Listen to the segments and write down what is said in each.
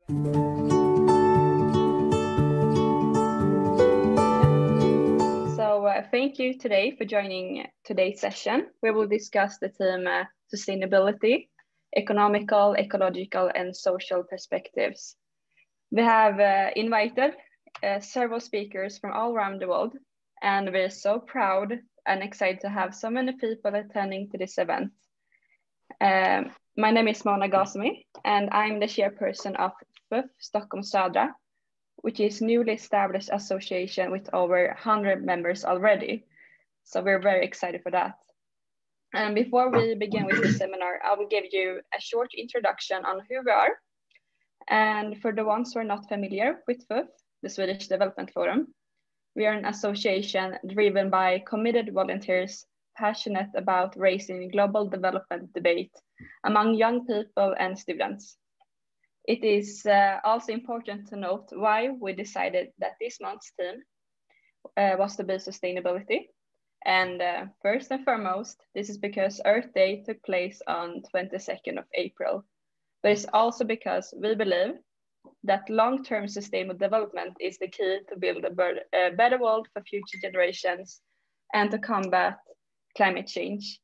Thank you today for joining today's session. We will discuss the theme sustainability, economical, ecological, and social perspectives. We have invited several speakers from all around the world, and we're so proud and excited to have so many people attending to this event. My name is Munang, and I'm the chairperson of FUF Stockholm Södra, which is newly established association with over 100 members already. So we're very excited for that. And before we begin with the seminar, I will give you a short introduction on who we are. And for the ones who are not familiar with FUF, the Swedish Development Forum, we are an association driven by committed volunteers passionate about raising global development debate among young people and students. It is also important to note why we decided that this month's theme was to be sustainability. And first and foremost, this is because Earth Day took place on 22nd of April. But it's also because we believe that long-term sustainable development is the key to build a better world for future generations and to combat climate change.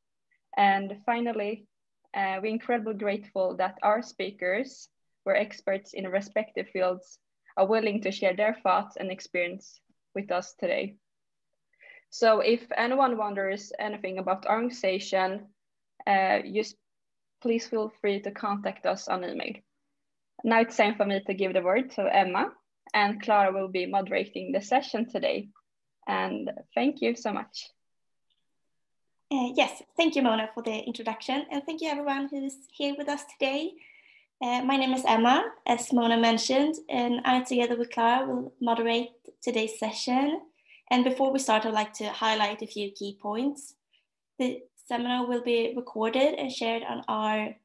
And finally, we're incredibly grateful that our speakers, where experts in respective fields are willing to share their thoughts and experience with us today. So if anyone wonders anything about our organization, please feel free to contact us on email. Now it's time for me to give the word to Emma, and Clara will be moderating the session today. And thank you so much. Yes, thank you, Mona, for the introduction. And thank you everyone who's here with us today. My name is Emma, as Mona mentioned, and I, together with Clara, will moderate today's session. And before we start, I'd like to highlight a few key points. The seminar will be recorded and shared on our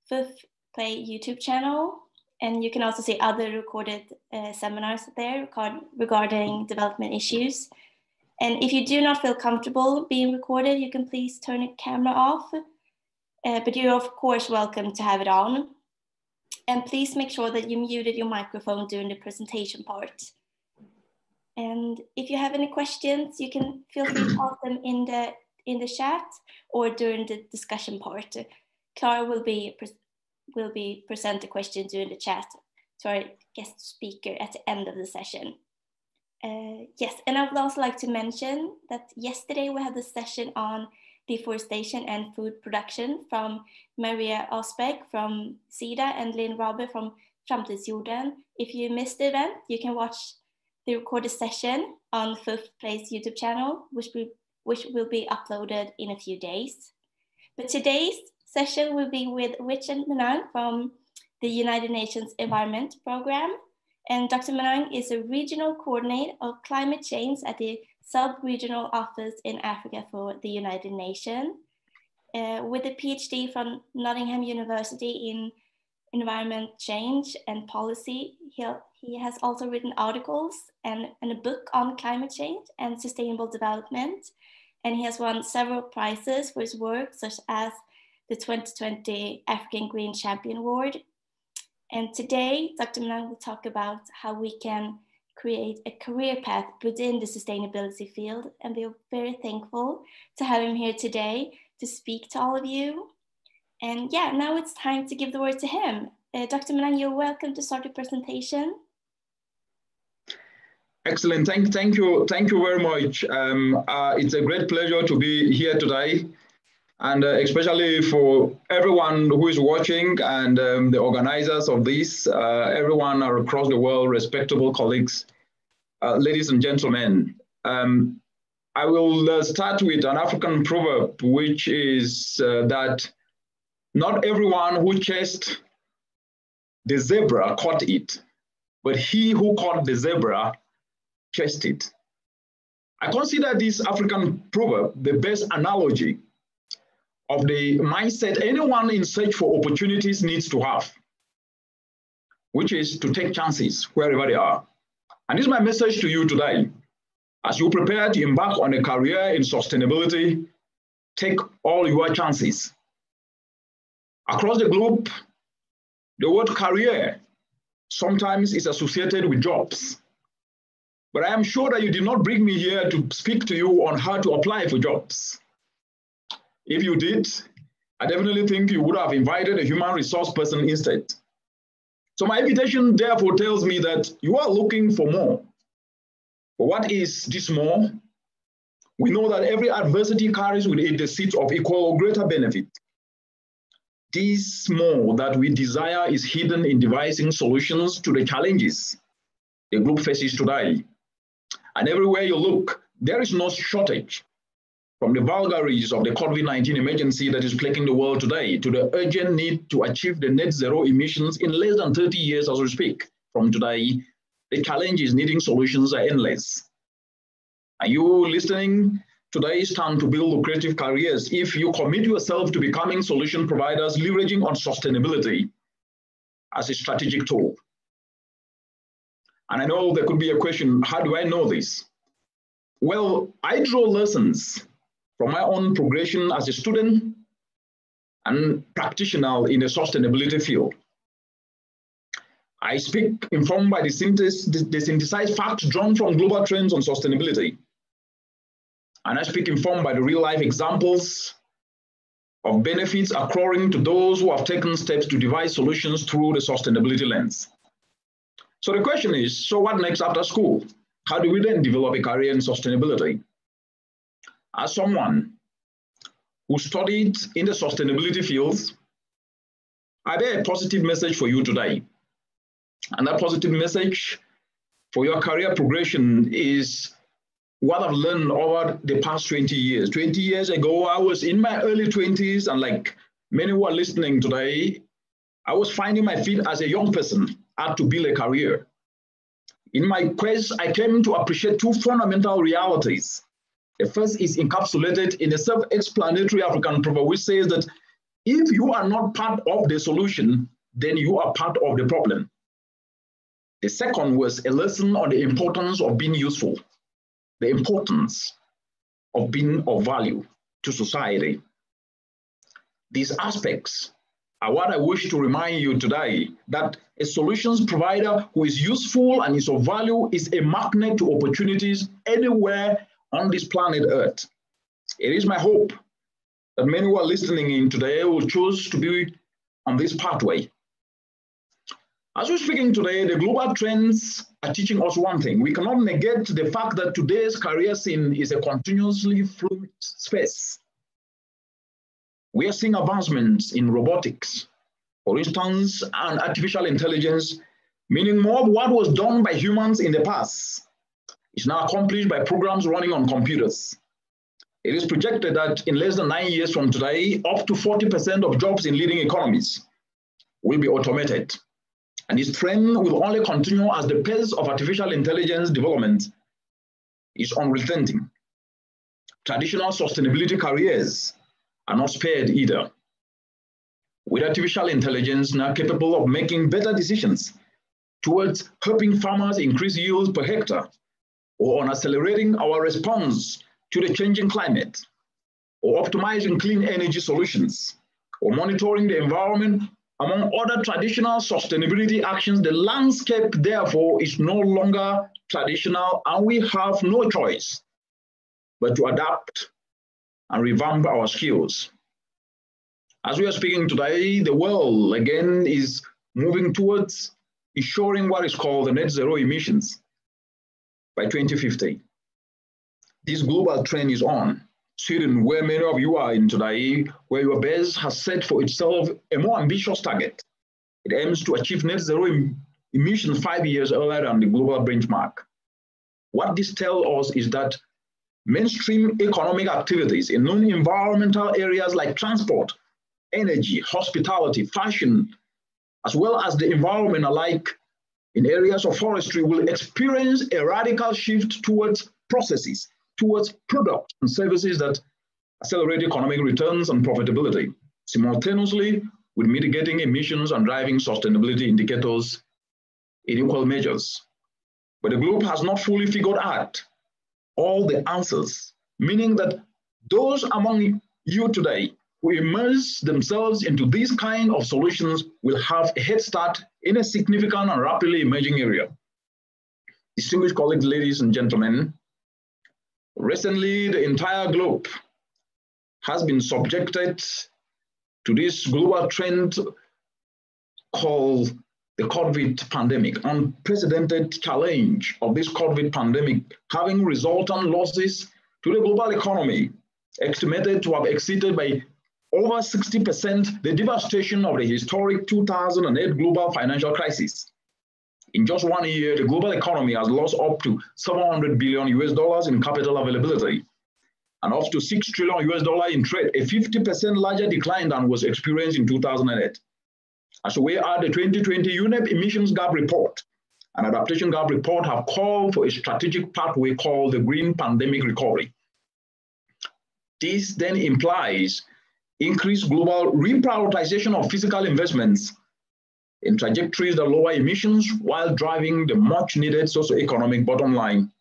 FUF Play YouTube channel. And you can also see other recorded seminars there regarding development issues. And if you do not feel comfortable being recorded, you can please turn the camera off. But you're of course welcome to have it on. And please make sure that you muted your microphone during the presentation part. And if you have any questions, you can feel free to ask them in the chat or during the discussion part. Clara will be present the questions during the chat to our guest speaker at the end of the session. Yes, and I would also like to mention that yesterday we had a session on deforestation and food production from Maria Osbeck from SIDA and Lynn Robber from Framtidsjorden. If you missed the event, you can watch the recorded session on FUF Play's YouTube channel, which will be uploaded in a few days. But today's session will be with Richard Munang from the United Nations Environment Programme. And Dr. Munang is a regional coordinator of climate change at the sub-regional office in Africa for the United Nations. With a PhD from Nottingham University in environment change and policy, he has also written articles and a book on climate change and sustainable development. And he has won several prizes for his work, such as the 2020 African Green Champion Award. And today, Dr. Munang will talk about how we can create a career path within the sustainability field. And we're very thankful to have him here today to speak to all of you. And yeah, now it's time to give the word to him. Dr. Munang, you're welcome to start the presentation. Excellent, thank you very much. It's a great pleasure to be here today. And especially for everyone who is watching and the organizers of this, everyone across the world, respectable colleagues, ladies and gentlemen. I will start with an African proverb, which is that not everyone who chased the zebra caught it, but he who caught the zebra chased it. I consider this African proverb the best analogy of the mindset anyone in search for opportunities needs to have, which is to take chances wherever they are. And this is my message to you today. As you prepare to embark on a career in sustainability, take all your chances. Across the globe, the word career sometimes is associated with jobs. But I am sure that you did not bring me here to speak to you on how to apply for jobs. If you did, I definitely think you would have invited a human resource person instead. So my invitation therefore tells me that you are looking for more. But what is this more? We know that every adversity carries with it the seed of equal or greater benefit. This more that we desire is hidden in devising solutions to the challenges the group faces today. And everywhere you look, there is no shortage, from the vagaries of the COVID-19 emergency that is plaguing the world today to the urgent need to achieve the net zero emissions in less than 30 years as we speak. From today, the challenges needing solutions are endless. Are you listening? Today is time to build lucrative careers if you commit yourself to becoming solution providers leveraging on sustainability as a strategic tool. And I know there could be a question, how do I know this? Well, I draw lessons from my own progression as a student and practitioner in the sustainability field. I speak informed by the synthesized facts drawn from global trends on sustainability. And I speak informed by the real-life examples of benefits accruing to those who have taken steps to devise solutions through the sustainability lens. So the question is, so what next after school? How do we then develop a career in sustainability? As someone who studied in the sustainability fields, I bear a positive message for you today. And that positive message for your career progression is what I've learned over the past 20 years. 20 years ago, I was in my early 20s, and like many who are listening today, I was finding my feet as a young person. I had to build a career. In my quest, I came to appreciate two fundamental realities. The first is encapsulated in a self-explanatory African proverb which says that if you are not part of the solution, then you are part of the problem. The second was a lesson on the importance of being useful, the importance of being of value to society. These aspects are what I wish to remind you today, that a solutions provider who is useful and is of value is a magnet to opportunities anywhere on this planet Earth. It is my hope that many who are listening in today will choose to be on this pathway. As we're speaking today, the global trends are teaching us one thing. We cannot negate the fact that today's career scene is a continuously fluid space. We are seeing advancements in robotics, for instance, and artificial intelligence, meaning more of what was done by humans in the past is now accomplished by programs running on computers. It is projected that in less than 9 years from today, up to 40% of jobs in leading economies will be automated. And this trend will only continue as the pace of artificial intelligence development is unrelenting. Traditional sustainability careers are not spared either. With artificial intelligence now capable of making better decisions towards helping farmers increase yields per hectare, or on accelerating our response to the changing climate, or optimizing clean energy solutions, or monitoring the environment, among other traditional sustainability actions, the landscape, therefore, is no longer traditional, and we have no choice but to adapt and revamp our skills. As we are speaking today, the world, again, is moving towards ensuring what is called the net zero emissions by 2050. This global trend is on. Sweden, where many of you are in today, where your base has set for itself a more ambitious target. It aims to achieve net zero emissions 5 years earlier than the global benchmark. What this tells us is that mainstream economic activities in non-environmental areas like transport, energy, hospitality, fashion, as well as the environment alike in areas of forestry will experience a radical shift towards processes, towards products and services that accelerate economic returns and profitability, simultaneously with mitigating emissions and driving sustainability indicators in equal measures. But the globe has not fully figured out all the answers, meaning that those among you today who immerse themselves into these kind of solutions will have a head start in a significant and rapidly emerging area. Distinguished colleagues, ladies and gentlemen, recently the entire globe has been subjected to this global trend called the COVID pandemic, unprecedented challenge of this COVID pandemic, having resultant losses to the global economy, estimated to have exceeded by over 60% the devastation of the historic 2008 global financial crisis. In just 1 year, the global economy has lost up to $700 billion in capital availability and up to $6 trillion in trade, a 50% larger decline than was experienced in 2008. As we add the 2020 UNEP emissions gap report and adaptation gap report have called for a strategic pathway called the green pandemic recovery. This then implies increased global reprioritization of physical investments in trajectories that lower emissions while driving the much needed socioeconomic bottom line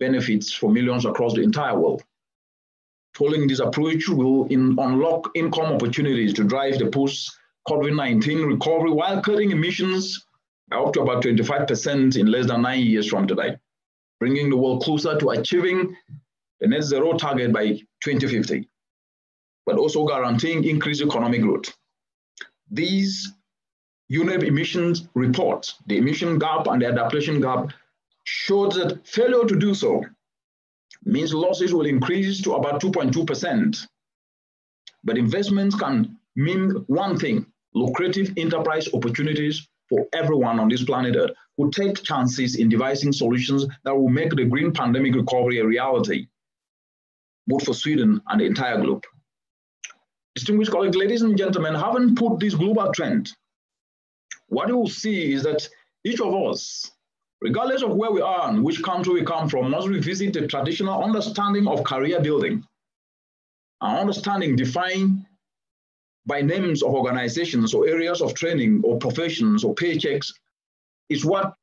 benefits for millions across the entire world. Following this approach will unlock income opportunities to drive the post-COVID-19 recovery while cutting emissions by up to about 25% in less than 9 years from today, bringing the world closer to achieving the net zero target by 2050, but also guaranteeing increased economic growth. These UNEP emissions reports, the emission gap and the adaptation gap, showed that failure to do so means losses will increase to about 2.2%. But investments can mean one thing: lucrative enterprise opportunities for everyone on this planet Earth who take chances in devising solutions that will make the green pandemic recovery a reality, both for Sweden and the entire globe. Distinguished colleagues, ladies and gentlemen, having put this global trend, what you will see is that each of us, regardless of where we are and which country we come from, must revisit the traditional understanding of career building. An understanding defined by names of organizations or areas of training or professions or paychecks is what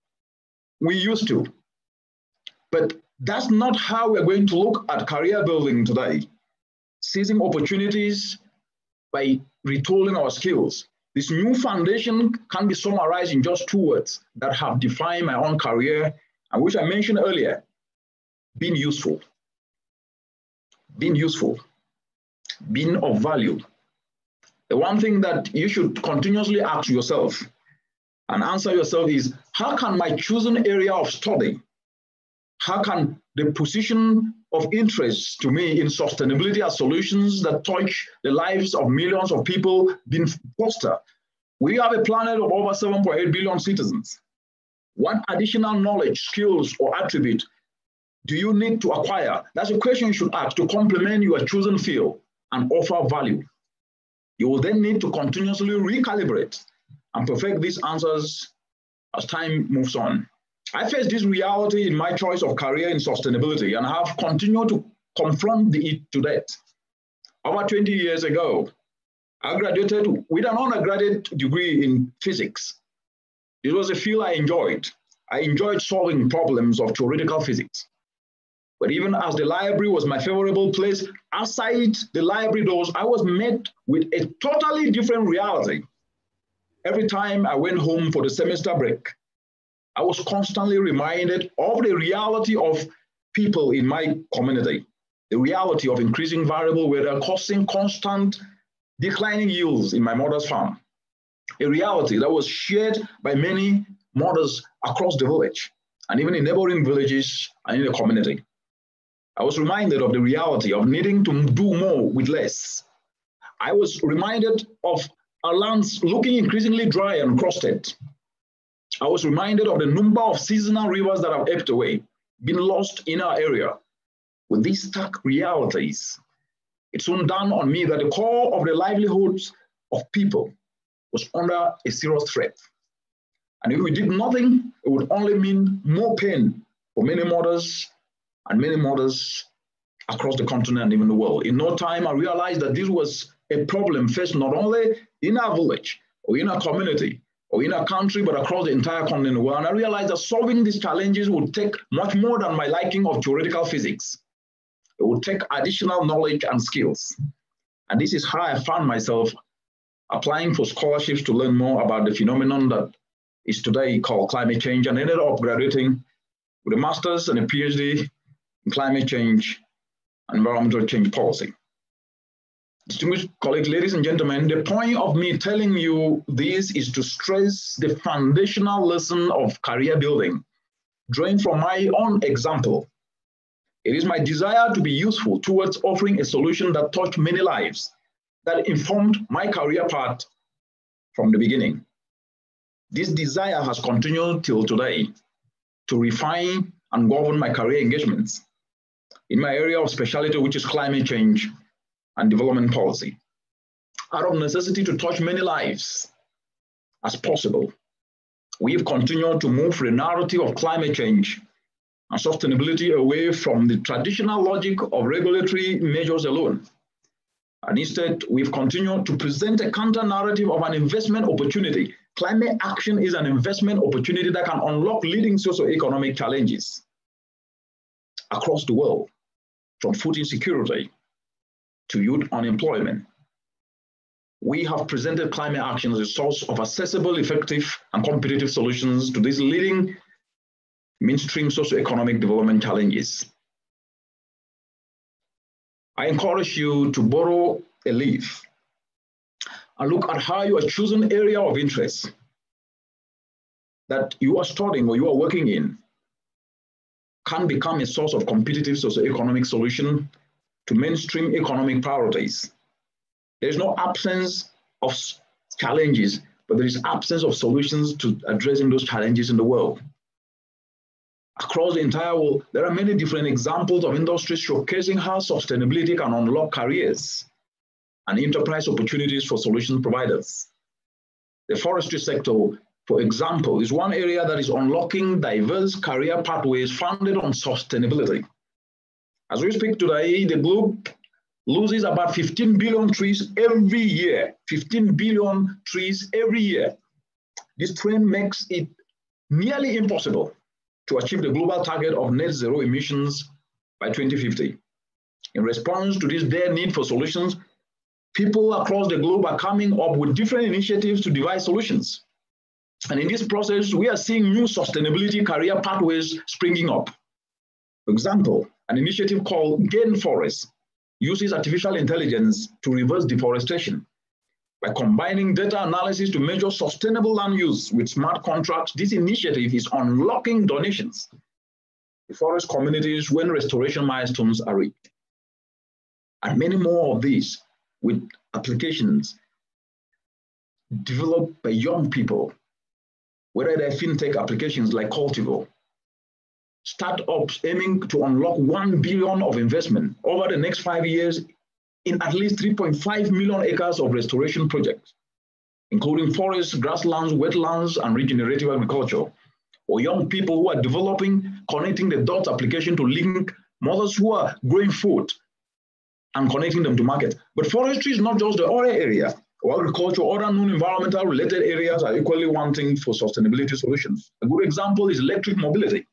we used to. But that's not how we're going to look at career building today. Seizing opportunities by retooling our skills. This new foundation can be summarized in just 2 words that have defined my own career and which I mentioned earlier: being useful. Being useful. Being of value. The one thing that you should continuously ask yourself and answer yourself is, how can my chosen area of study, how can the position of interest to me in sustainability as solutions that touch the lives of millions of people being fostered? We have a planet of over 7.8 billion citizens. What additional knowledge, skills, or attribute do you need to acquire? That's a question you should ask to complement your chosen field and offer value. You will then need to continuously recalibrate and perfect these answers as time moves on. I faced this reality in my choice of career in sustainability and have continued to confront it to date. About 20 years ago, I graduated with an undergraduate degree in physics. It was a field I enjoyed. I enjoyed solving problems of theoretical physics. But even as the library was my favorable place, outside the library doors, I was met with a totally different reality. Every time I went home for the semester break, I was constantly reminded of the reality of people in my community, the reality of increasing variable weather causing constant declining yields in my mother's farm, a reality that was shared by many mothers across the village and even in neighboring villages and in the community. I was reminded of the reality of needing to do more with less. I was reminded of our lands looking increasingly dry and crusted. I was reminded of the number of seasonal rivers that have ebbed away, been lost in our area. With these stark realities, it soon dawned on me that the core of the livelihoods of people was under a serious threat. And if we did nothing, it would only mean more pain for many mothers and many mothers across the continent and even the world. In no time, I realized that this was a problem faced not only in our village or in our community or in our country, but across the entire continent. And I realized that solving these challenges would take much more than my liking of theoretical physics. It would take additional knowledge and skills. And this is how I found myself applying for scholarships to learn more about the phenomenon that is today called climate change, and ended up graduating with a master's and a PhD in climate change and environmental change policy. Distinguished colleagues, ladies and gentlemen, the point of me telling you this is to stress the foundational lesson of career building, drawing from my own example. It is my desire to be useful towards offering a solution that touched many lives, that informed my career path from the beginning. This desire has continued till today to refine and govern my career engagements in my area of specialty, which is climate change and development policy. Out of necessity to touch many lives as possible, we've continued to move the narrative of climate change and sustainability away from the traditional logic of regulatory measures alone. And instead, we've continued to present a counter-narrative of an investment opportunity. Climate action is an investment opportunity that can unlock leading socioeconomic challenges across the world, from food insecurity to youth unemployment. We have presented climate action as a source of accessible, effective, and competitive solutions to these leading mainstream socioeconomic development challenges. I encourage you to borrow a leaf and look at how your chosen area of interest that you are studying or you are working in can become a source of competitive socioeconomic solution to mainstream economic priorities. There is no absence of challenges, but there is absence of solutions to addressing those challenges in the world. Across the entire world, there are many different examples of industries showcasing how sustainability can unlock careers and enterprise opportunities for solution providers. The forestry sector, for example, is one area that is unlocking diverse career pathways founded on sustainability. As we speak today, the globe loses about 15 billion trees every year. 15 billion trees every year. This trend makes it nearly impossible to achieve the global target of net zero emissions by 2050. In response to this dire need for solutions, people across the globe are coming up with different initiatives to devise solutions. And in this process, we are seeing new sustainability career pathways springing up. For example, an initiative called Gain Forest uses artificial intelligence to reverse deforestation. By combining data analysis to measure sustainable land use with smart contracts, this initiative is unlocking donations to forest communities when restoration milestones are reached. And many more of these with applications developed by young people, whether they're fintech applications like Cultivo, startups aiming to unlock 1 billion of investment over the next 5 years in at least 3.5 million acres of restoration projects, including forests, grasslands, wetlands, and regenerative agriculture, or young people who are developing connecting the dots application to link mothers who are growing food and connecting them to market. But forestry is not just the other area, or agriculture, other non-environmental related areas are equally wanting for sustainability solutions. A good example is electric mobility.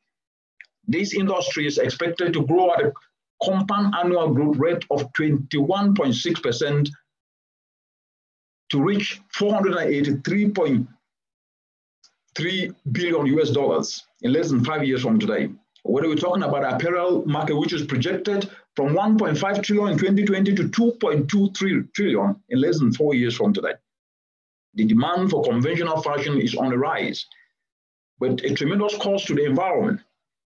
This industry is expected to grow at a compound annual growth rate of 21.6% to reach $483.3 billion in less than 5 years from today. Whether we're talking about apparel market, which is projected from 1.5 trillion in 2020 to 2.23 trillion in less than 4 years from today. The demand for conventional fashion is on the rise, but a tremendous cost to the environment.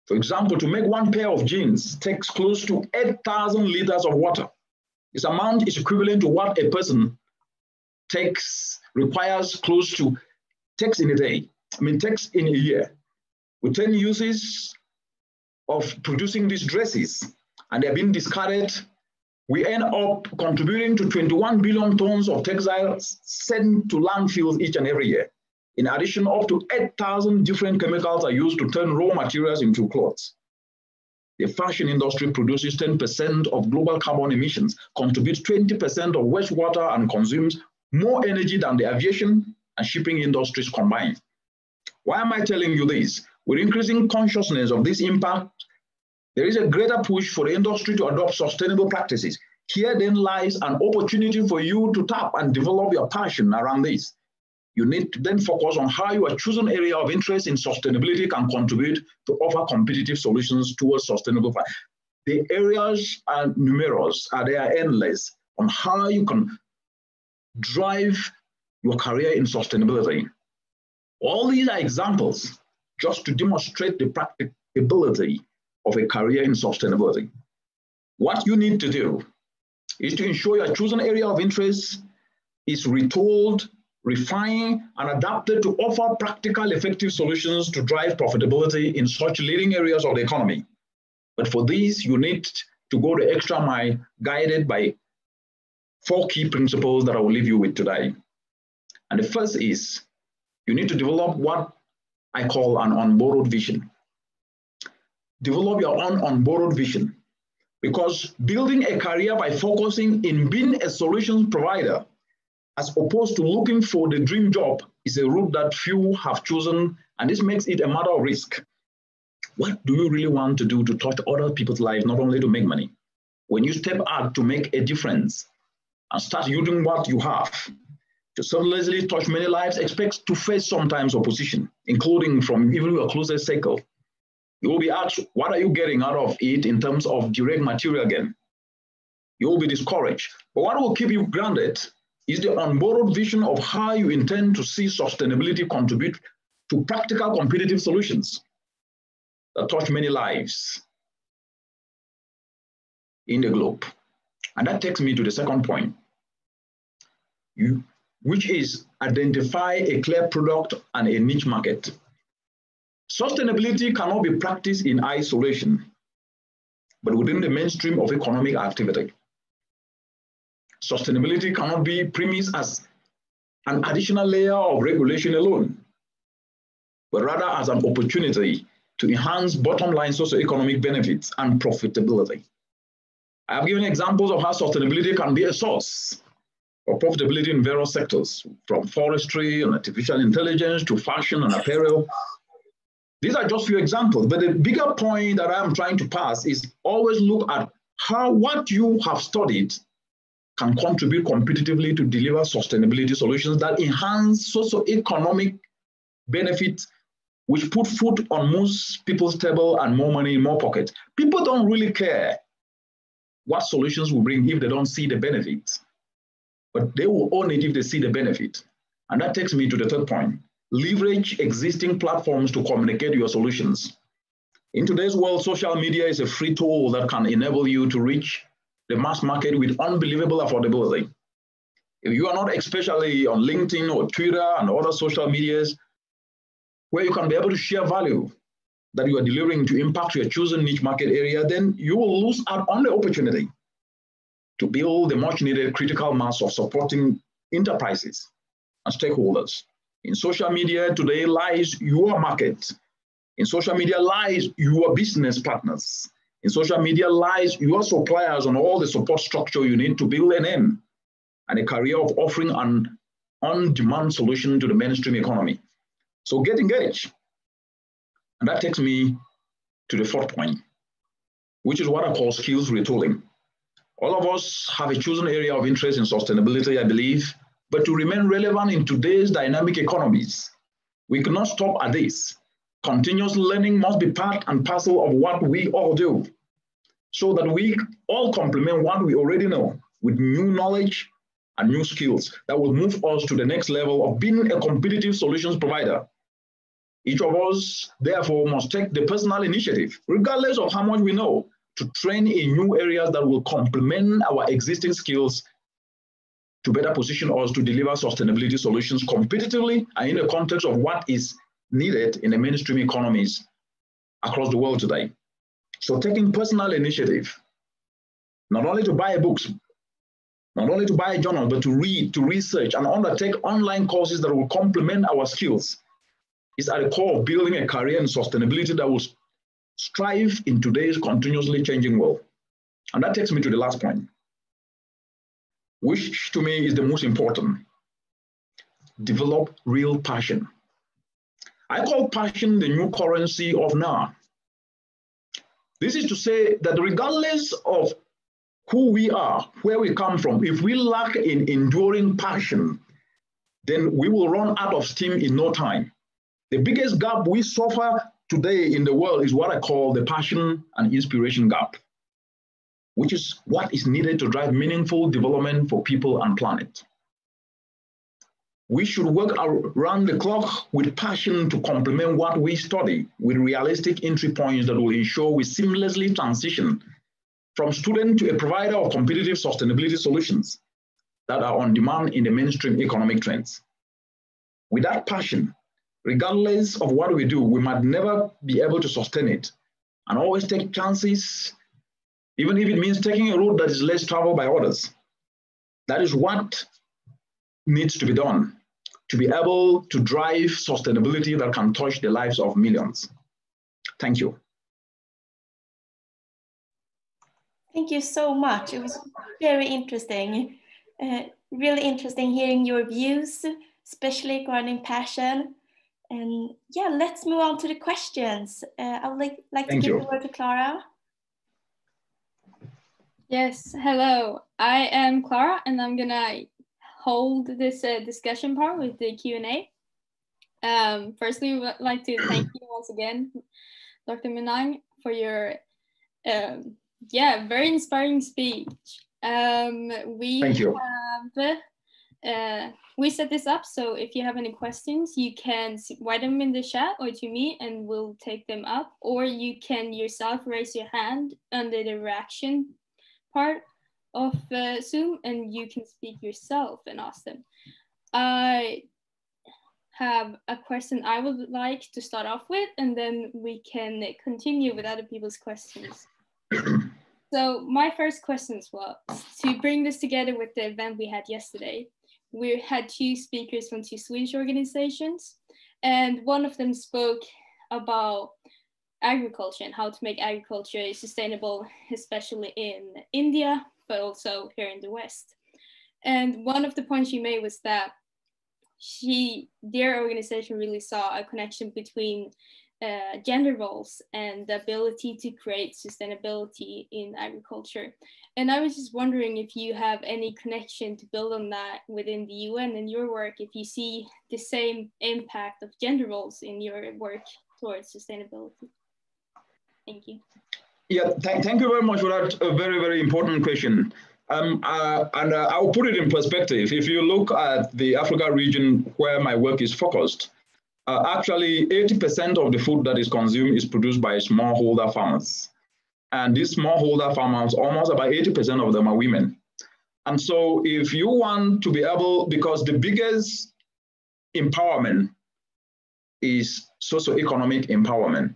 For example, to make one pair of jeans takes close to 8,000 liters of water. This amount is equivalent to what a person requires close to, takes in a year. With 10 uses of producing these dresses, and they're being discarded, we end up contributing to 21 billion tons of textiles sent to landfills each and every year. In addition, up to 8,000 different chemicals are used to turn raw materials into clothes. The fashion industry produces 10% of global carbon emissions, contributes 20% of wastewater, and consumes more energy than the aviation and shipping industries combined. Why am I telling you this? With increasing consciousness of this impact, there is a greater push for the industry to adopt sustainable practices. Here then lies an opportunity for you to tap and develop your passion around this. You need to then focus on how your chosen area of interest in sustainability can contribute to offer competitive solutions towards sustainable finance. The areas are numerous, they are endless on how you can drive your career in sustainability. All these are examples just to demonstrate the practicability of a career in sustainability. What you need to do is to ensure your chosen area of interest is retooled, refined, and adapted to offer practical, effective solutions to drive profitability in such leading areas of the economy. But for this, you need to go the extra mile, guided by 4 key principles that I will leave you with today. And the first is, you need to develop what I call an unborrowed vision. Develop your own unborrowed vision, because building a career by focusing in being a solutions provider, as opposed to looking for the dream job, is a route that few have chosen, and this makes it a matter of risk. What do you really want to do to touch other people's lives, not only to make money? When you step out to make a difference and start using what you have to selflessly touch many lives, expect to face sometimes opposition, including from even your closest circle. You will be asked, what are you getting out of it in terms of direct material gain? You will be discouraged. But what will keep you grounded is the unborrowed vision of how you intend to see sustainability contribute to practical competitive solutions that touch many lives in the globe. And that takes me to the second point, which is identify a clear product and a niche market. Sustainability cannot be practiced in isolation, but within the mainstream of economic activity. Sustainability cannot be premised as an additional layer of regulation alone, but rather as an opportunity to enhance bottom line socioeconomic benefits and profitability. I have given examples of how sustainability can be a source of profitability in various sectors, from forestry and artificial intelligence to fashion and apparel. These are just few examples, but the bigger point that I'm trying to pass is always look at how what you have studied can contribute competitively to deliver sustainability solutions that enhance socioeconomic benefits, which put food on most people's table and more money in more pockets. People don't really care what solutions will bring if they don't see the benefits, but they will own it if they see the benefit. And that takes me to the third point. Leverage existing platforms to communicate your solutions. In today's world, social media is a free tool that can enable you to reach the mass market with unbelievable affordability. If you are not especially on LinkedIn or Twitter and other social medias, where you can be able to share value that you are delivering to impact your chosen niche market area, then you will lose out on the opportunity to build the much needed critical mass of supporting enterprises and stakeholders. In social media today lies your market. In social media lies your business partners. In social media lies your suppliers and all the support structure you need to build an name and a career of offering an on-demand solution to the mainstream economy. So get engaged. And that takes me to the fourth point, which is what I call skills retooling. All of us have a chosen area of interest in sustainability, I believe, but to remain relevant in today's dynamic economies, we cannot stop at this. Continuous learning must be part and parcel of what we all do, so that we all complement what we already know with new knowledge and new skills that will move us to the next level of being a competitive solutions provider. Each of us, therefore, must take the personal initiative, regardless of how much we know, to train in new areas that will complement our existing skills to better position us to deliver sustainability solutions competitively and in the context of what is needed in the mainstream economies across the world today. So taking personal initiative, not only to buy books, not only to buy a journal, but to read, to research, and undertake online courses that will complement our skills is at the core of building a career in sustainability that will strive in today's continuously changing world. And that takes me to the last point, which to me is the most important. Develop real passion. I call passion the new currency of now. This is to say that regardless of who we are, where we come from, if we lack in enduring passion, then we will run out of steam in no time. The biggest gap we suffer today in the world is what I call the passion and inspiration gap, which is what is needed to drive meaningful development for people and planet. We should work around the clock with passion to complement what we study with realistic entry points that will ensure we seamlessly transition from student to a provider of competitive sustainability solutions that are on demand in the mainstream economic trends. With that passion, regardless of what we do, we might never be able to sustain it and always take chances, even if it means taking a route that is less traveled by others. That is what needs to be done to be able to drive sustainability that can touch the lives of millions. Thank you. Thank you so much. It was very interesting. Really interesting hearing your views, especially regarding passion. And yeah, let's move on to the questions. I would like to give the word to Clara. Yes, hello. I am Clara, and I'm gonna hold this discussion part with the Q&A. Firstly, we would like to thank you once again, Dr. Munang, for your very inspiring speech. Thank you. We set this up, so if you have any questions, you can write them in the chat or to me and we'll take them up, or you can yourself raise your hand under the reaction part of Zoom and you can speak yourself and ask them. I have a question I would like to start off with, and then we can continue with other people's questions. So my first questions was to bring this together with the event we had yesterday. We had two speakers from two Swedish organizations, and one of them spoke about agriculture and how to make agriculture sustainable, especially in India, but also here in the West. And one of the points she made was that their organization really saw a connection between gender roles and the ability to create sustainability in agriculture. And I was just wondering if you have any connection to build on that within the UN and your work, if you see the same impact of gender roles in your work towards sustainability. Thank you. Yeah, thank you very much for that very, very important question. I'll put it in perspective. If you look at the Africa region where my work is focused, actually 80% of the food that is consumed is produced by smallholder farmers. And these smallholder farmers, almost about 80% of them are women. And so if you want to be able, because the biggest empowerment is socioeconomic empowerment,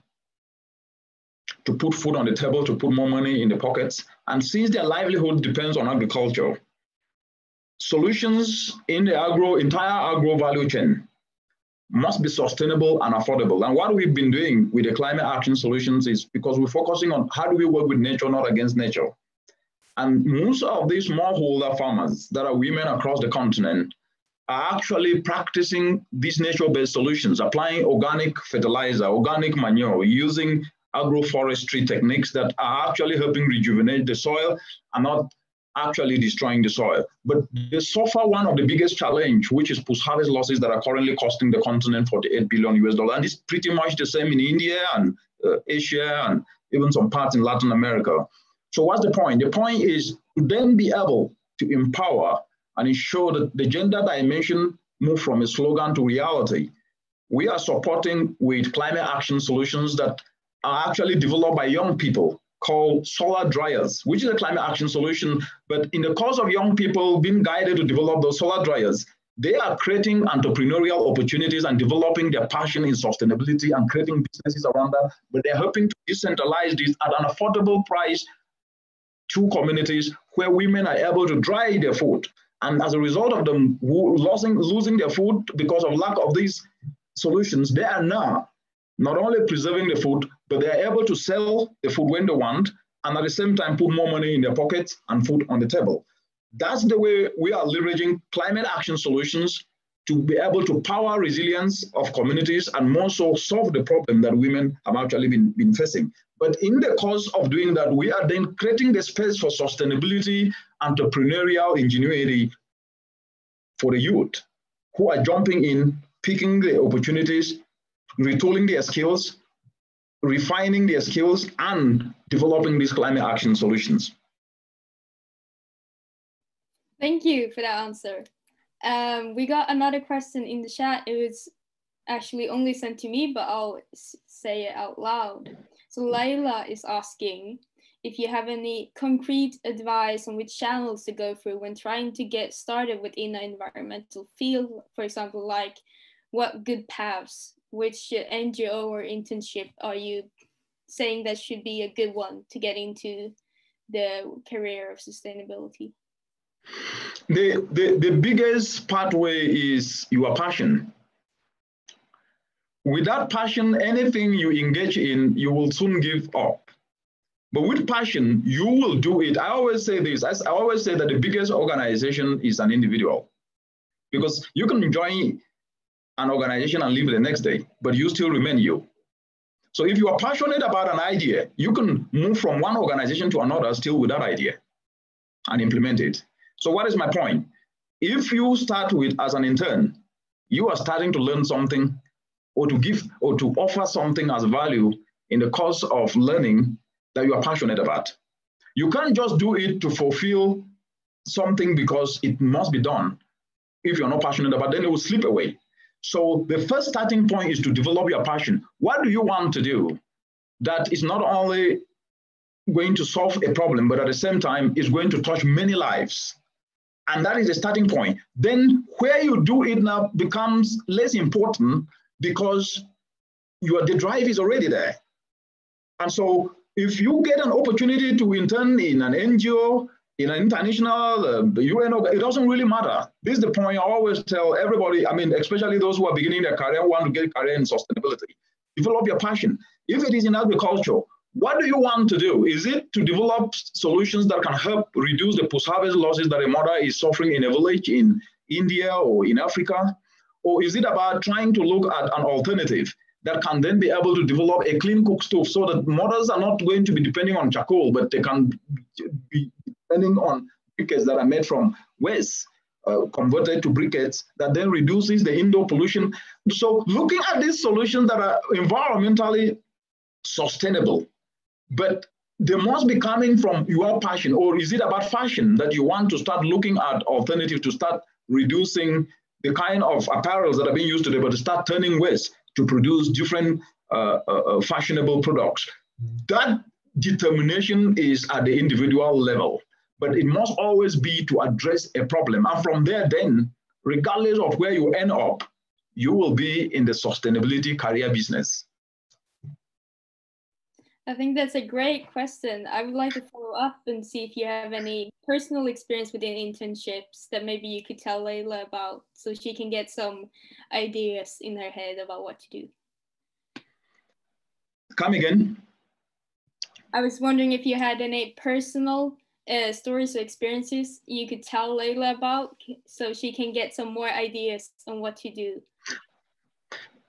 to put food on the table, to put more money in the pockets. And since their livelihood depends on agriculture, solutions in the entire agro value chain must be sustainable and affordable. And what we've been doing with the climate action solutions is because we're focusing on how do we work with nature, not against nature. And most of these smallholder farmers that are women across the continent are actually practicing these nature-based solutions, applying organic fertilizer, organic manure, using agroforestry techniques that are actually helping rejuvenate the soil and not actually destroying the soil. But they suffer one of the biggest challenge, which is post-harvest losses that are currently costing the continent $48 billion US. And it's pretty much the same in India and Asia and even some parts in Latin America. So what's the point? The point is to then be able to empower and ensure that the gender dimension move from a slogan to reality. We are supporting with climate action solutions that are actually developed by young people called solar dryers, which is a climate action solution. But in the course of young people being guided to develop those solar dryers, they are creating entrepreneurial opportunities and developing their passion in sustainability and creating businesses around that. But they're helping to decentralize this at an affordable price to communities where women are able to dry their food. And as a result of them losing their food because of lack of these solutions, they are now not only preserving the food, but they are able to sell the food when they want, and at the same time put more money in their pockets and food on the table. That's the way we are leveraging climate action solutions to be able to power resilience of communities and more so solve the problem that women have actually been facing. But in the course of doing that, we are then creating the space for sustainability, entrepreneurial ingenuity for the youth who are jumping in, picking the opportunities, retooling their skills, refining their skills, and developing these climate action solutions. Thank you for that answer. We got another question in the chat. It was actually only sent to me, but I'll say it out loud. So Layla is asking if you have any concrete advice on which channels to go through when trying to get started within an environmental field. For example, like what good paths, which NGO or internship are you saying that should be a good one to get into the career of sustainability? The biggest pathway is your passion. With that passion, anything you engage in, you will soon give up. But with passion, you will do it. I always say this, I always say that the biggest organization is an individual. Because you can join an organization and leave the next day, but you still remain you. So if you are passionate about an idea, you can move from one organization to another still with that idea and implement it. So what is my point? If you start with as an intern, you are starting to learn something or to give or to offer something as value in the course of learning that you are passionate about. You can't just do it to fulfill something because it must be done. If you're not passionate about it, then it will slip away. So the first starting point is to develop your passion. What do you want to do that is not only going to solve a problem, but at the same time is going to touch many lives? And that is the starting point. Then where you do it now becomes less important because the drive is already there. And so if you get an opportunity to intern in an NGO, in an international UN, it doesn't really matter. This is the point I always tell everybody, I mean, especially those who are beginning their career, want to get a career in sustainability. Develop your passion. If it is in agriculture, what do you want to do? Is it to develop solutions that can help reduce the post-harvest losses that a mother is suffering in a village in India or in Africa? Or is it about trying to look at an alternative that can then be able to develop a clean cook stove so that mothers are not going to be depending on charcoal, but they can be depending on briquettes that are made from waste, converted to briquettes that then reduces the indoor pollution. So looking at these solutions that are environmentally sustainable, but they must be coming from your passion. Or is it about fashion that you want to start looking at alternatives to start reducing the kind of apparels that are being used today, but to start turning waste to produce different fashionable products? That determination is at the individual level, but it must always be to address a problem. And from there then, regardless of where you end up, you will be in the sustainability career business. I think that's a great question. I would like to follow up and see if you have any personal experience within internships that maybe you could tell Layla about so she can get some ideas in her head about what to do. Come again? I was wondering if you had any personal stories or experiences you could tell Layla about so she can get some more ideas on what to do.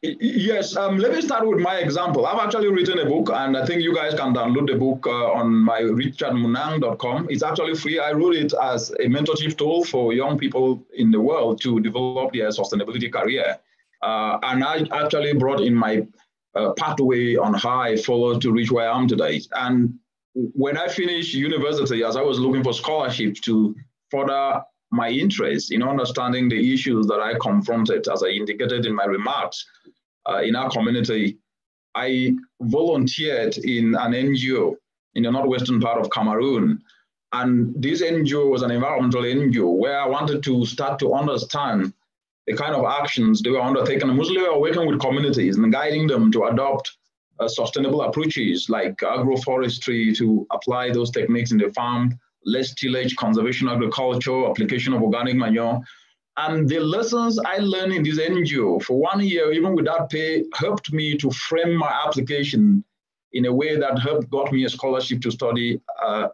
Yes, let me start with my example. I've actually written a book, and I think you guys can download the book on my richardmunang.com. It's actually free. I wrote it as a mentorship tool for young people in the world to develop their sustainability career. And I actually brought in my pathway on how I followed to reach where I am today. And when I finished university, as I was looking for scholarships to further my interest in understanding the issues that I confronted, as I indicated in my remarks, in our community, I volunteered in an NGO in the northwestern part of Cameroon. And this NGO was an environmental NGO where I wanted to start to understand the kind of actions they were undertaking. And mostly we were working with communities and guiding them to adopt sustainable approaches like agroforestry, to apply those techniques in the farm, less tillage, conservation agriculture, application of organic manure. And the lessons I learned in this NGO for 1 year, even without pay, helped me to frame my application in a way that got me a scholarship to study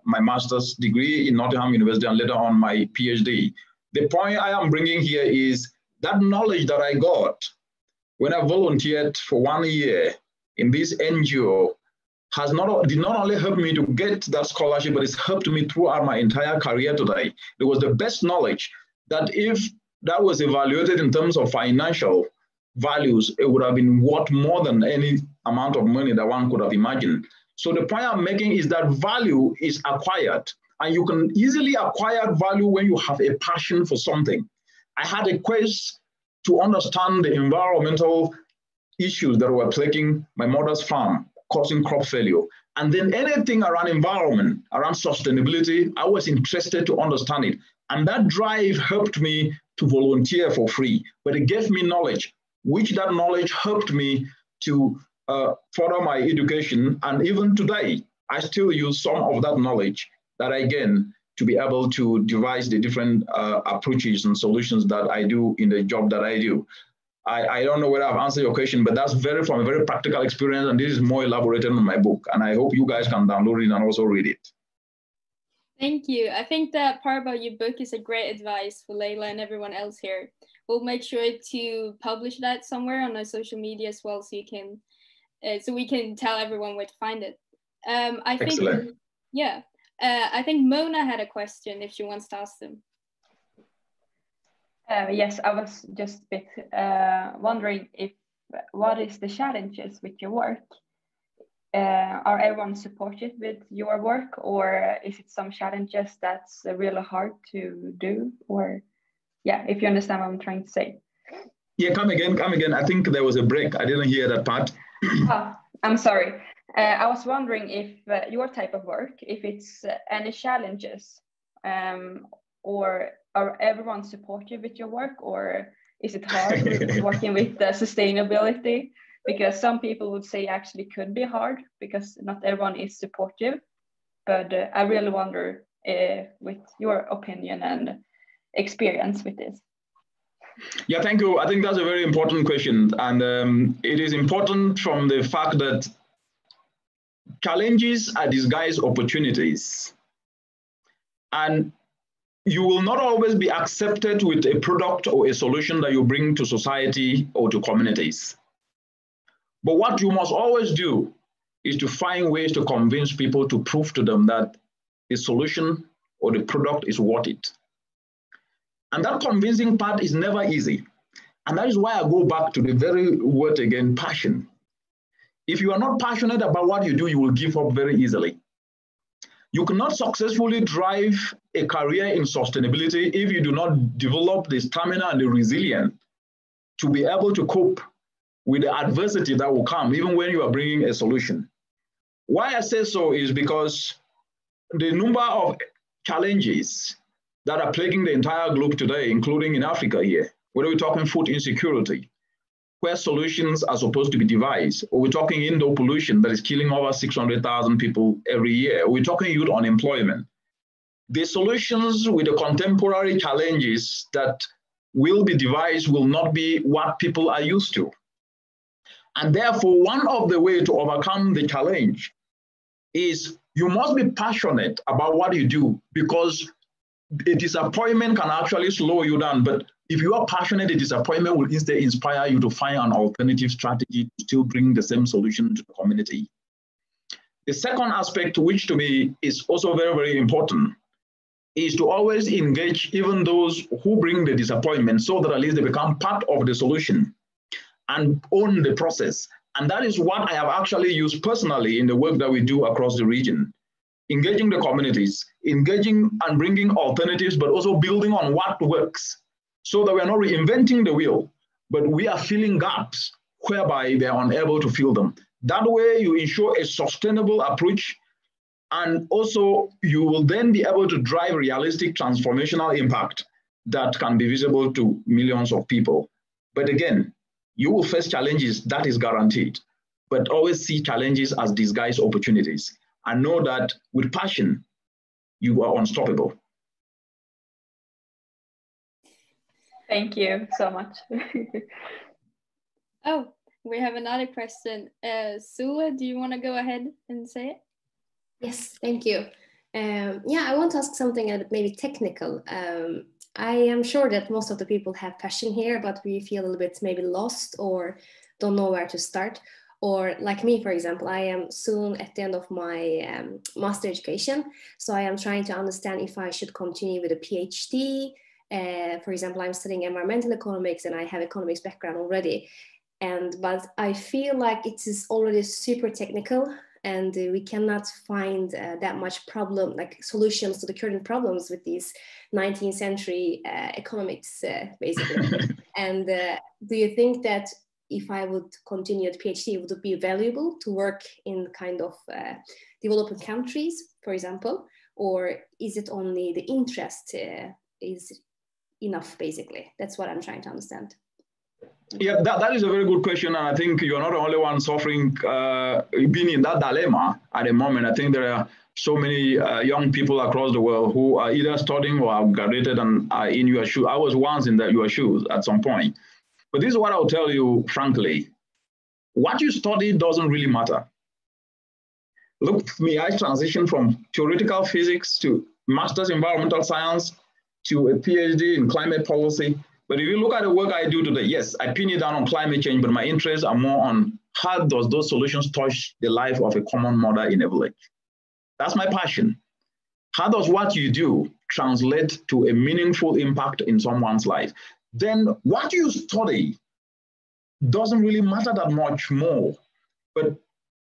my master's degree in Nottingham University and later on my PhD. The point I am bringing here is that knowledge that I got when I volunteered for 1 year in this NGO did not only help me to get that scholarship, but it's helped me throughout my entire career today. It was the best knowledge that if that was evaluated in terms of financial values, it would have been worth more than any amount of money that one could have imagined. So the point I'm making is that value is acquired, and you can easily acquire value when you have a passion for something. I had a quest to understand the environmental issues that were plaguing my mother's farm, causing crop failure. And then anything around environment, around sustainability, I was interested to understand it. And that drive helped me to volunteer for free, but it gave me knowledge, which that knowledge helped me to further my education. And even today, I still use some of that knowledge that I gain to be able to devise the different approaches and solutions that I do in the job that I do. I don't know whether I've answered your question, but that's from a very practical experience, and this is more elaborated in my book, and I hope you guys can download it and also read it. Thank you. I think that part about your book is a great advice for Leila and everyone else here. We'll make sure to publish that somewhere on our social media as well, so you can, so we can tell everyone where to find it. I think, excellent. Yeah. I think Mona had a question if she wants to ask them. Yes, I was just a bit wondering what is the challenges with your work? Are everyone supportive with your work, or is it some challenges that's really hard to do? Or yeah, if you understand what I'm trying to say. Yeah, come again. I think there was a break. I didn't hear that part. Oh, I'm sorry. I was wondering if your type of work, if it's any challenges, or are everyone supportive with your work, or is it hard working with the sustainability? Because some people would say actually could be hard because not everyone is supportive. But I really wonder with your opinion and experience with this. Yeah, thank you. I think that's a very important question. And it is important from the fact that challenges are disguised opportunities. And you will not always be accepted with a product or a solution that you bring to society or to communities. But what you must always do is to find ways to convince people, to prove to them that the solution or the product is worth it. And that convincing part is never easy. And that is why I go back to the very word again, passion. If you are not passionate about what you do, you will give up very easily. You cannot successfully drive a career in sustainability if you do not develop the stamina and the resilience to be able to cope with the adversity that will come, even when you are bringing a solution. Why I say so is because the number of challenges that are plaguing the entire globe today, including in Africa here, whether we're talking food insecurity, where solutions are supposed to be devised, or we're talking indoor pollution that is killing over 600,000 people every year, or we're talking youth unemployment. The solutions with the contemporary challenges that will be devised will not be what people are used to. And therefore, one of the ways to overcome the challenge is you must be passionate about what you do, because a disappointment can actually slow you down. But if you are passionate, the disappointment will instead inspire you to find an alternative strategy to still bring the same solution to the community. The second aspect, which to me is also very, very important, is to always engage even those who bring the disappointment, so that at least they become part of the solution and own the process. And that is what I have actually used personally in the work that we do across the region. Engaging the communities, engaging and bringing alternatives, but also building on what works, so that we're not reinventing the wheel, but we are filling gaps whereby they're unable to fill them. That way you ensure a sustainable approach, and also you will then be able to drive realistic transformational impact that can be visible to millions of people. But again, you will face challenges, that is guaranteed, but always see challenges as disguised opportunities. And know that with passion, you are unstoppable. Thank you so much. Oh, we have another question. Sula, do you want to go ahead and say it? Yes, thank you. Yeah, I want to ask something maybe technical. I am sure that most of the people have passion here, but we feel a little bit maybe lost or don't know where to start. Or like me, for example, I am soon at the end of my master education. So I am trying to understand if I should continue with a PhD. For example, I'm studying environmental economics and I have economics background already. But I feel like it is already super technical and we cannot find that much problem, like solutions to the current problems with these 19th century economics, basically. And do you think that if I would continue at PhD, would it be valuable to work in kind of developing countries, for example, or is it only the interest is enough, basically? That's what I'm trying to understand. Yeah, that is a very good question. And I think you're not the only one suffering, being in that dilemma at the moment. I think there are so many young people across the world who are either studying or have graduated and are in your shoes. I was once in your shoes at some point. But this is what I'll tell you, frankly. What you study doesn't really matter. Look, for me, I transitioned from theoretical physics to master's environmental science to a PhD in climate policy. But if you look at the work I do today, yes, I pin it down on climate change, but my interests are more on how does those solutions touch the life of a common mother in a village. That's my passion. How does what you do translate to a meaningful impact in someone's life? Then what you study doesn't really matter that much more. But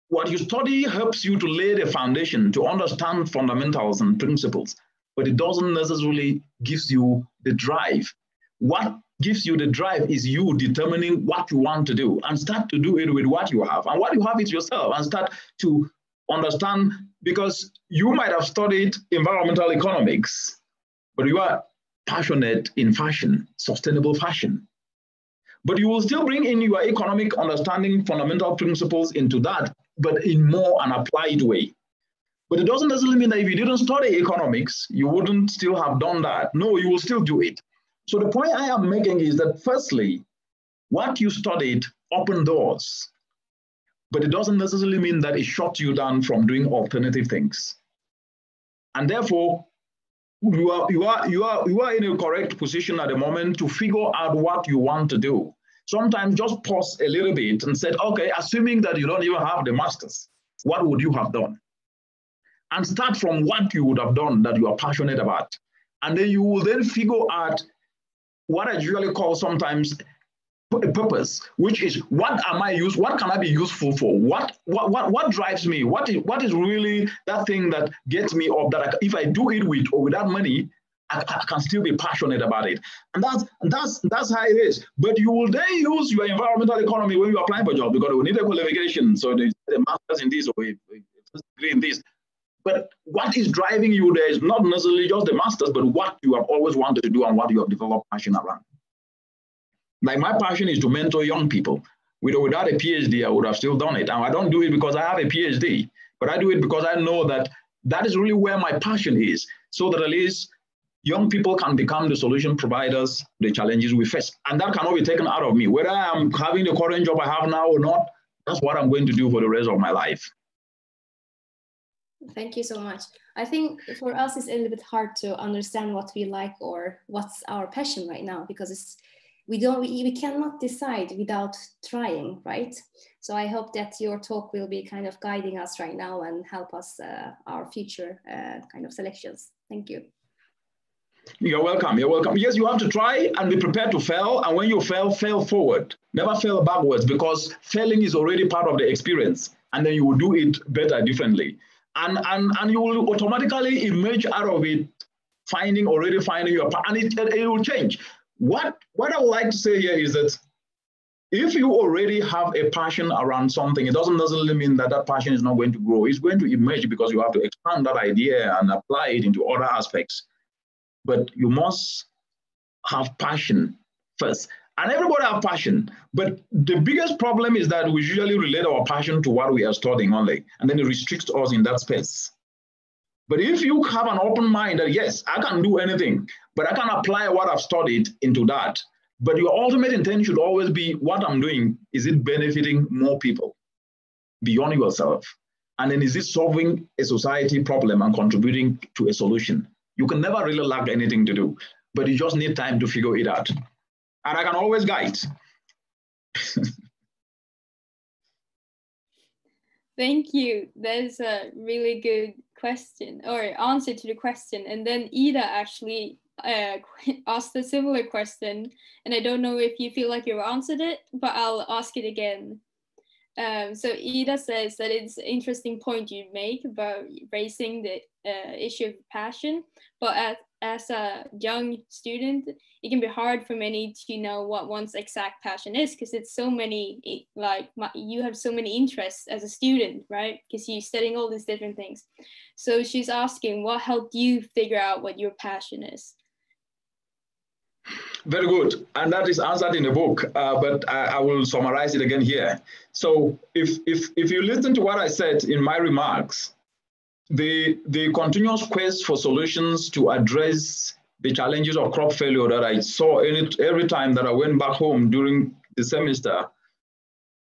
what you study helps you to lay the foundation to understand fundamentals and principles, but it doesn't necessarily give you the drive. What gives you the drive is you determining what you want to do and start to do it with what you have. And what you have is yourself, and start to understand, because you might have studied environmental economics, but you are passionate in fashion, sustainable fashion. But you will still bring in your economic understanding, fundamental principles into that, but in more an applied way. But it doesn't necessarily mean that if you didn't study economics, you wouldn't still have done that. No, you will still do it. So the point I am making is that firstly, what you studied opened doors, but it doesn't necessarily mean that it shuts you down from doing alternative things. And therefore, you are in a correct position at the moment to figure out what you want to do. Sometimes just pause a little bit and say, okay, assuming that you don't even have the masters, what would you have done? And start from what you would have done that you are passionate about. And then you will then figure out what I usually call sometimes a purpose, which is what can I be useful for? What drives me? What is really that thing that gets me up, that if I do it with or without money, I can still be passionate about it. And that's how it is. But you will then use your environmental economy when you apply for a job, because we need a qualification. So the master's in this or a degree in this. But what is driving you there is not necessarily just the master's, but what you have always wanted to do and what you have developed passion around. Like my passion is to mentor young people. Without a PhD, I would have still done it. And I don't do it because I have a PhD, but I do it because I know that that is really where my passion is, so that at least young people can become the solution providers to the challenges we face. And that cannot be taken out of me. Whether I am having the current job I have now or not, that's what I'm going to do for the rest of my life. Thank you so much. I think for us, it's a little bit hard to understand what we like or what's our passion right now, because we cannot decide without trying, right? So I hope that your talk will be kind of guiding us right now and help us our future kind of selections. Thank you. You're welcome. You're welcome. Yes, you have to try and be prepared to fail. And when you fail, fail forward. Never fail backwards, because failing is already part of the experience. And then you will do it better, differently. And you will automatically emerge out of it, already finding your path, and it will change. What I would like to say here is that if you already have a passion around something, it doesn't necessarily mean that that passion is not going to grow. It's going to emerge because you have to expand that idea and apply it into other aspects. But you must have passion first. And everybody has passion. But the biggest problem is that we usually relate our passion to what we are studying only, and then it restricts us in that space. But if you have an open mind that, yes, I can do anything, but I can apply what I've studied into that. But your ultimate intent should always be, what I'm doing, is it benefiting more people beyond yourself? And then is it solving a society problem and contributing to a solution? You can never really lack anything to do. but you just need time to figure it out. And I can always guide. Thank you. That's a really good question or answer to the question. And then Ida actually asked a similar question, and I don't know if you feel like you've answered it, but I'll ask it again. So Ida says that it's an interesting point you make about raising the issue of passion, but as a young student, it can be hard for many to know what one's exact passion is, because it's so many, like you have so many interests as a student, right? Because you're studying all these different things. So she's asking, what helped you figure out what your passion is? Very good. And that is answered in the book, but I will summarize it again here. So if you listen to what I said in my remarks, the continuous quest for solutions to address the challenges of crop failure that I saw every time that I went back home during the semester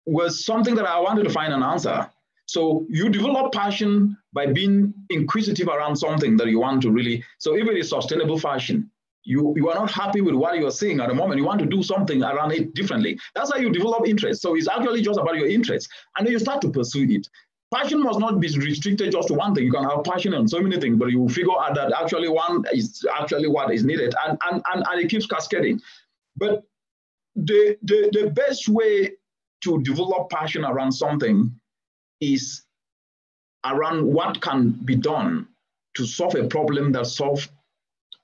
was something that I wanted to find an answer. So you develop passion by being inquisitive around something that you want to really, so if it is sustainable fashion, you are not happy with what you are seeing at the moment. You want to do something around it differently. That's how you develop interest. So it's actually just about your interest. And then you start to pursue it. Passion must not be restricted just to one thing. You can have passion on so many things, but you figure out that actually one is actually what is needed. And it keeps cascading. But the best way to develop passion around something is around what can be done to solve a problem that solves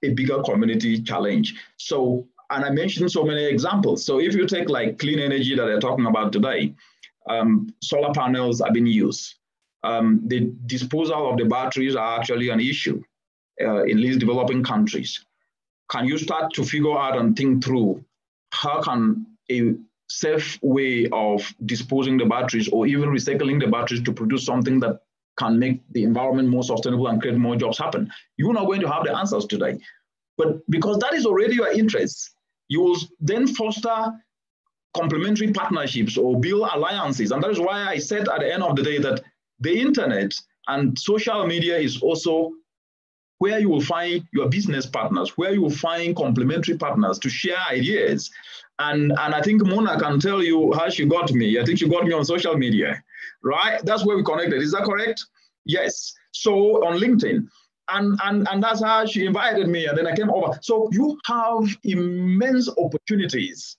a bigger community challenge. So, and I mentioned so many examples. So if you take like clean energy that they're talking about today, solar panels are being used. The disposal of the batteries are actually an issue in these developing countries. Can you start to figure out and think through how can a safe way of disposing the batteries or even recycling the batteries to produce something that can make the environment more sustainable and create more jobs happen? You're not going to have the answers today. But because that is already your interest, you will then foster complementary partnerships or build alliances. And that is why I said at the end of the day that the internet and social media is also where you will find your business partners, where you will find complementary partners to share ideas. And I think Munang can tell you how she got me. I think she got me on social media, right? That's where we connected. Is that correct? Yes. So on LinkedIn. And that's how she invited me, and then I came over. So you have immense opportunities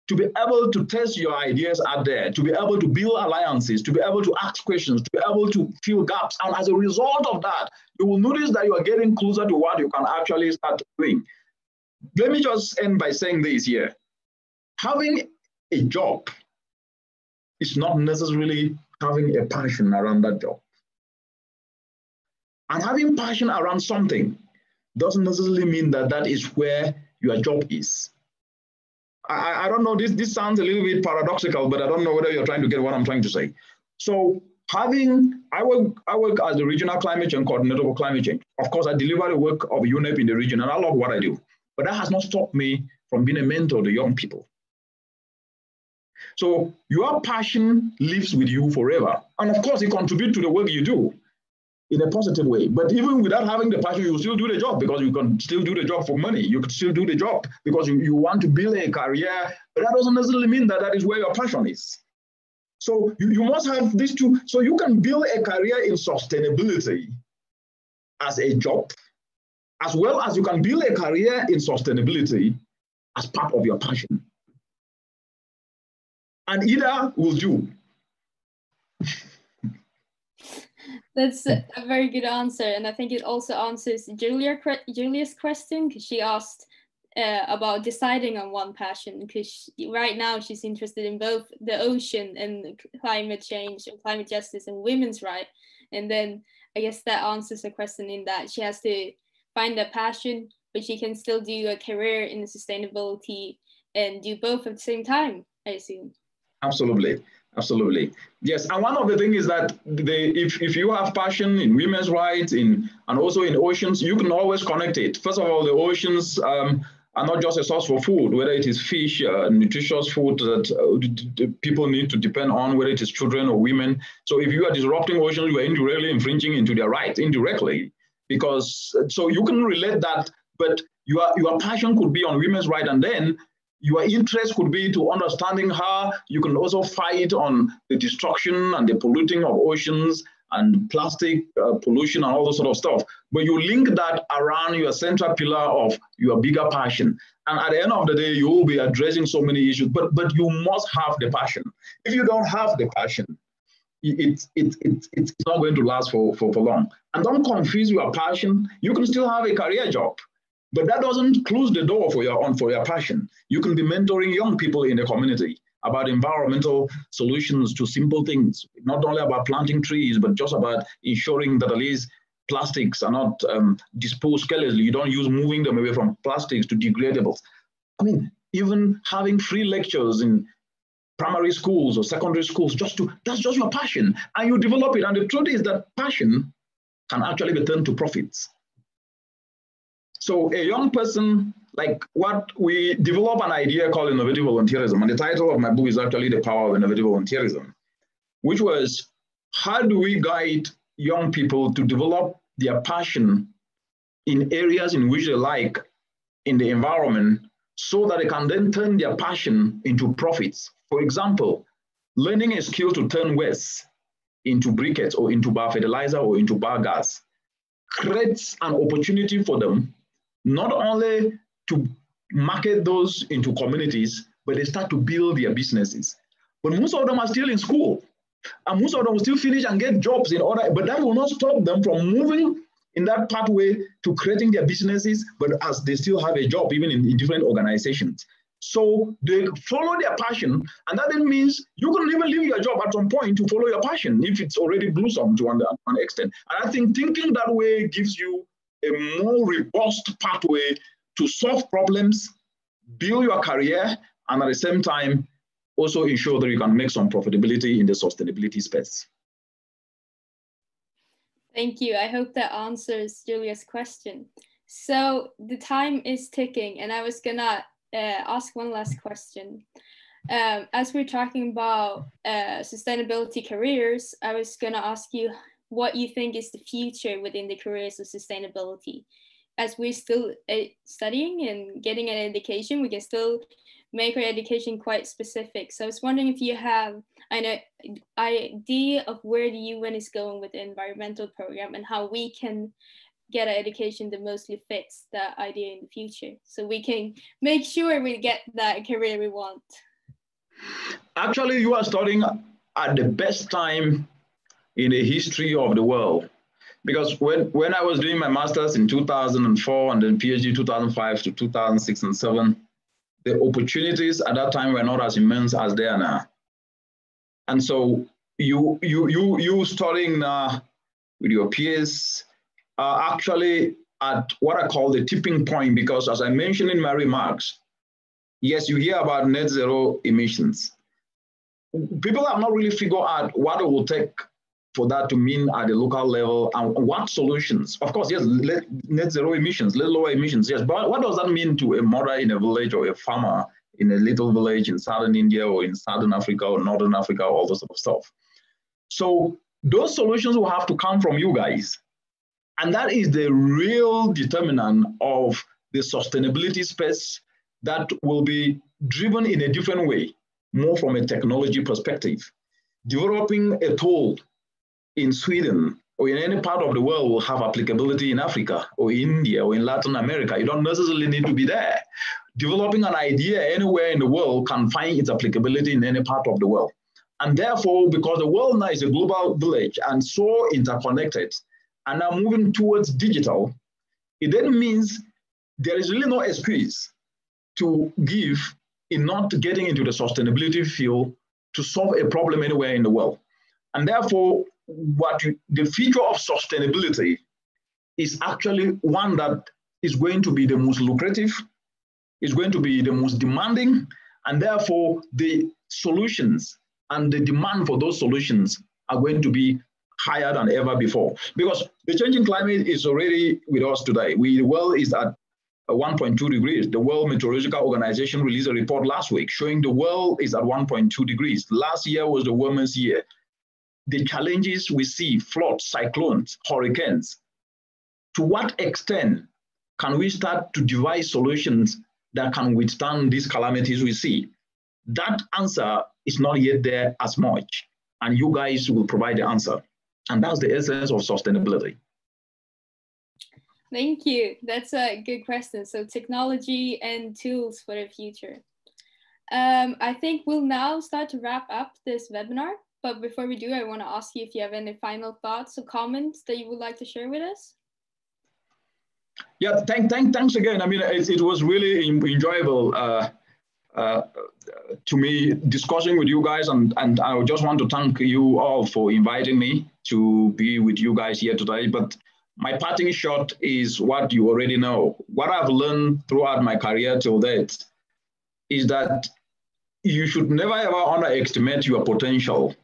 to be able to test your ideas out there, to be able to build alliances, to be able to ask questions, to be able to fill gaps. And as a result of that, you will notice that you are getting closer to what you can actually start doing. Let me just end by saying this here. Having a job is not necessarily having a passion around that job. And having passion around something doesn't necessarily mean that that is where your job is. I don't know, this sounds a little bit paradoxical, but I don't know whether you're trying to get what I'm trying to say. So I work as the regional climate change coordinator for climate change. Of course, I deliver the work of UNEP in the region, and I love what I do. But that has not stopped me from being a mentor to young people. So your passion lives with you forever. And of course, it contributes to the work you do in a positive way. But even without having the passion, you still do the job because you can still do the job for money. You can still do the job because you want to build a career, but that doesn't necessarily mean that that is where your passion is. So you must have these two. So you can build a career in sustainability as a job, as well as you can build a career in sustainability as part of your passion. And either will do. That's a very good answer, and I think it also answers Julia's question, because she asked about deciding on one passion, because right now she's interested in both the ocean and climate change and climate justice and women's rights. And then I guess that answers the question in that she has to find a passion, but she can still do a career in sustainability and do both at the same time, I assume. Absolutely. Absolutely. Yes. And one of the things is that if you have passion in women's rights and also in oceans, you can always connect it. First of all, the oceans are not just a source for food, whether it is fish, nutritious food that people need to depend on, whether it is children or women. So if you are disrupting oceans, you are indirectly infringing into their rights indirectly, because so you can relate that. But Your passion could be on women's rights, and then your interest could be to understanding how you can also fight on the destruction and the polluting of oceans and plastic pollution and all those sort of stuff. But you link that around your central pillar of your bigger passion. And at the end of the day, you will be addressing so many issues, but you must have the passion. If you don't have the passion, it's not going to last for long. And don't confuse your passion. You can still have a career job, but that doesn't close the door for your passion. You can be mentoring young people in the community about environmental solutions to simple things, not only about planting trees, but just about ensuring that at least plastics are not disposed carelessly. You don't use moving them away from plastics to degradables. I mean, even having free lectures in primary schools or secondary schools, that's just your passion, and you develop it. And the truth is that passion can actually be turned to profits. So a young person, like what we develop an idea called innovative volunteerism, and the title of my book is actually The Power of Innovative Volunteerism, which was how do we guide young people to develop their passion in areas in which they like in the environment so that they can then turn their passion into profits. For example, learning a skill to turn waste into briquettes or into biofertilizer or into biogas creates an opportunity for them not only to market those into communities, but they start to build their businesses. But most of them are still in school, and most of them will still finish and get jobs in order, but that will not stop them from moving in that pathway to creating their businesses, but as they still have a job, even in different organizations. So they follow their passion, and that then means you can even leave your job at some point to follow your passion if it's already blossomed to an extent. And I think thinking that way gives you a more robust pathway to solve problems, build your career, and at the same time, also ensure that you can make some profitability in the sustainability space. Thank you. I hope that answers Julia's question. So the time is ticking, and I was gonna ask one last question. As we're talking about sustainability careers, I was gonna ask you what you think is the future within the careers of sustainability. As we're still studying and getting an education, we can still make our education quite specific. So I was wondering if you have an idea of where the UN is going with the environmental program and how we can get an education that mostly fits that idea in the future, so we can make sure we get that career we want. Actually, you are studying at the best time in the history of the world. Because when I was doing my master's in 2004 and then PhD 2005 to 2006 and 7, the opportunities at that time were not as immense as they are now. And so you studying with your peers are actually at what I call the tipping point, because as I mentioned in my remarks, yes, you hear about net zero emissions. People have not really figured out what it will take for that to mean at the local level and what solutions. Of course, yes, net zero emissions, lower emissions, yes, but what does that mean to a mother in a village or a farmer in a little village in southern India or in southern Africa or northern Africa, all those sort of stuff. So those solutions will have to come from you guys. And that is the real determinant of the sustainability space that will be driven in a different way, more from a technology perspective. Developing a tool in Sweden or in any part of the world will have applicability in Africa or India or in Latin America. You don't necessarily need to be there. Developing an idea anywhere in the world can find its applicability in any part of the world. And therefore, because the world now is a global village and so interconnected, and now moving towards digital, it then means there is really no excuse to give in not getting into the sustainability field to solve a problem anywhere in the world. And therefore, the future of sustainability is actually one that is going to be the most lucrative, is going to be the most demanding, and therefore the solutions and the demand for those solutions are going to be higher than ever before. Because the changing climate is already with us today. The world is at 1.2 degrees. The World Meteorological Organization released a report last week showing the world is at 1.2 degrees. Last year was the warmest year. The challenges we see, floods, cyclones, hurricanes, to what extent can we start to devise solutions that can withstand these calamities we see? That answer is not yet there as much, and you guys will provide the answer. And that's the essence of sustainability. Thank you. That's a good question. So technology and tools for the future. I think we'll now start to wrap up this webinar. But before we do, I want to ask you if you have any final thoughts or comments that you would like to share with us. Yeah, thanks again. I mean, it was really enjoyable to me discussing with you guys, and I just want to thank you all for inviting me to be with you guys here today. But my parting shot is what you already know. What I've learned throughout my career till date is that you should never ever underestimate your potential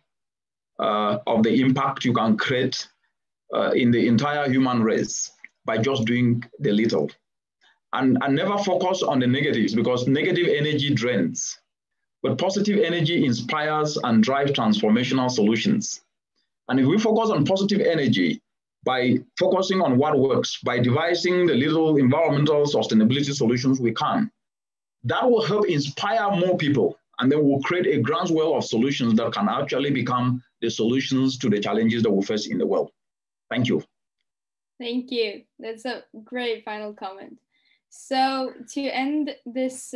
of the impact you can create in the entire human race by just doing the little. And never focus on the negatives, because negative energy drains. But positive energy inspires and drives transformational solutions. And if we focus on positive energy by focusing on what works, by devising the little environmental sustainability solutions we can, that will help inspire more people. And then we'll create a groundswell of solutions that can actually become the solutions to the challenges that we face in the world. Thank you. Thank you. That's a great final comment. So to end this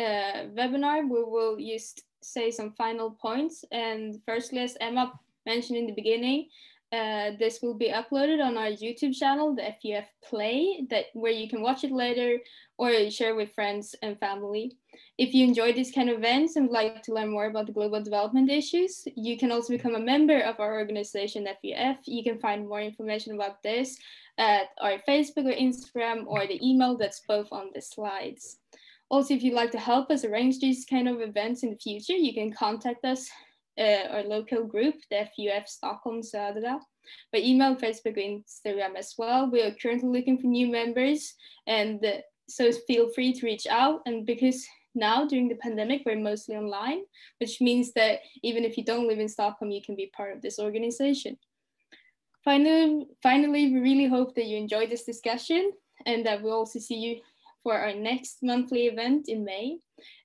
webinar, we will just say some final points. And firstly, as Emma mentioned in the beginning, this will be uploaded on our YouTube channel, the FUF Play, where you can watch it later or share with friends and family. If you enjoy these kind of events and would like to learn more about the global development issues, you can also become a member of our organization, FUF. You can find more information about this at our Facebook or Instagram, or the email that's both on the slides. Also, if you'd like to help us arrange these kind of events in the future, you can contact us, our local group, the FUF Stockholm Södra, by email, Facebook, or Instagram as well. We are currently looking for new members, and so feel free to reach out. And because now during the pandemic, we're mostly online, which means that even if you don't live in Stockholm, you can be part of this organization. Finally, we really hope that you enjoyed this discussion, and that we'll also see you for our next monthly event in May.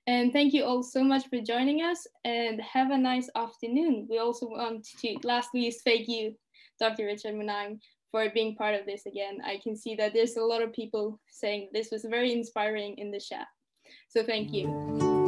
And thank you all so much for joining us, and have a nice afternoon. We also want to lastly thank you, Dr. Richard Munang, for being part of this again. I can see that there's a lot of people saying this was very inspiring in the chat. So thank you.